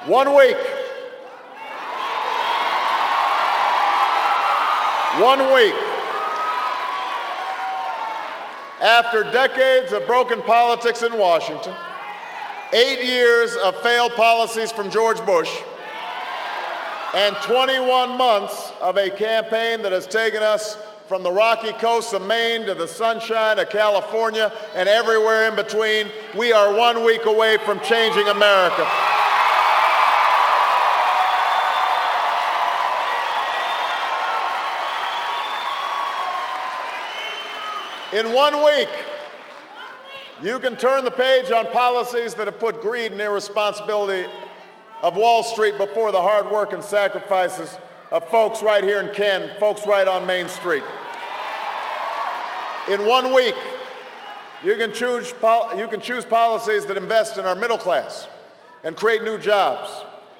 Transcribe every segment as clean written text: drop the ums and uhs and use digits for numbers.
1 week. 1 week. After decades of broken politics in Washington, 8 years of failed policies from George Bush, and 21 months of a campaign that has taken us from the rocky coasts of Maine to the sunshine of California and everywhere in between, we are 1 week away from changing America. In 1 week, you can turn the page on policies that have put greed and irresponsibility of Wall Street before the hard work and sacrifices of folks right here in Canton, folks right on Main Street. In 1 week, you can choose policies that invest in our middle class and create new jobs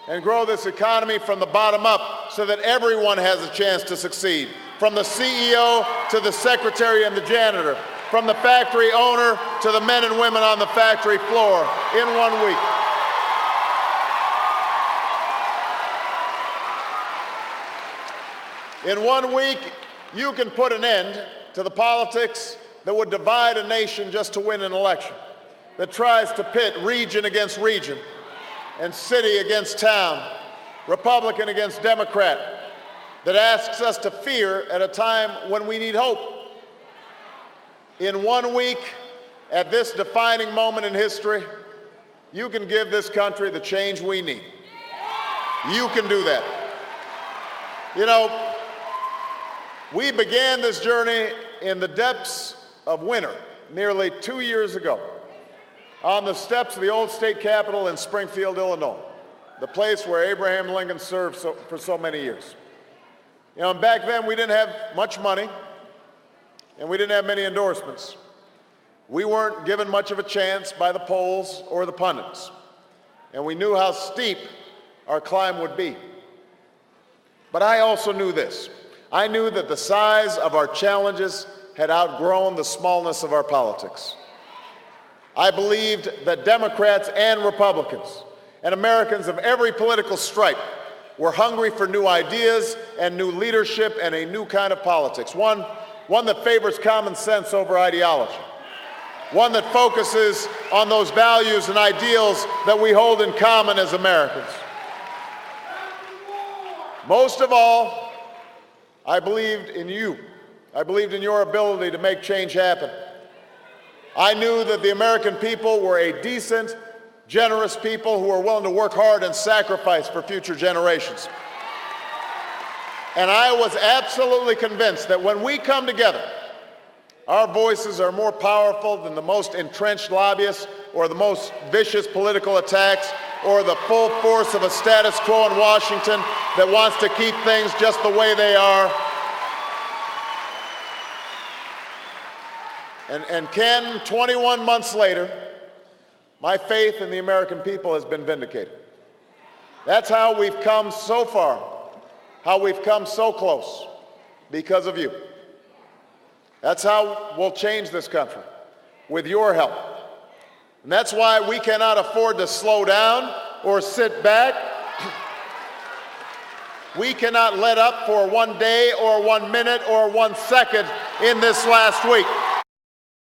and grow this economy from the bottom up so that everyone has a chance to succeed, from the CEO to the secretary and the janitor, from the factory owner to the men and women on the factory floor, in 1 week. In 1 week, you can put an end to the politics that would divide a nation just to win an election, that tries to pit region against region and city against town, Republican against Democrat, that asks us to fear at a time when we need hope. In 1 week, at this defining moment in history, you can give this country the change we need. You can do that. You know, we began this journey in the depths of winter nearly 2 years ago on the steps of the old state capitol in Springfield, Illinois, the place where Abraham Lincoln served for so many years. You know, and back then we didn't have much money and we didn't have many endorsements. We weren't given much of a chance by the polls or the pundits, and we knew how steep our climb would be. But I also knew this. I knew that the size of our challenges had outgrown the smallness of our politics. I believed that Democrats and Republicans and Americans of every political stripe were hungry for new ideas and new leadership and a new kind of politics, one that favors common sense over ideology, one that focuses on those values and ideals that we hold in common as Americans. Most of all, I believed in you. I believed in your ability to make change happen. I knew that the American people were a decent, generous people who were willing to work hard and sacrifice for future generations. And I was absolutely convinced that when we come together, our voices are more powerful than the most entrenched lobbyists or the most vicious political attacks or the full force of a status quo in Washington that wants to keep things just the way they are. And Ken, 21 months later, my faith in the American people has been vindicated. That's how we've come so far, how we've come so close, because of you. That's how we'll change this country, with your help. And that's why we cannot afford to slow down or sit back. We cannot let up for 1 day or 1 minute or 1 second in this last week.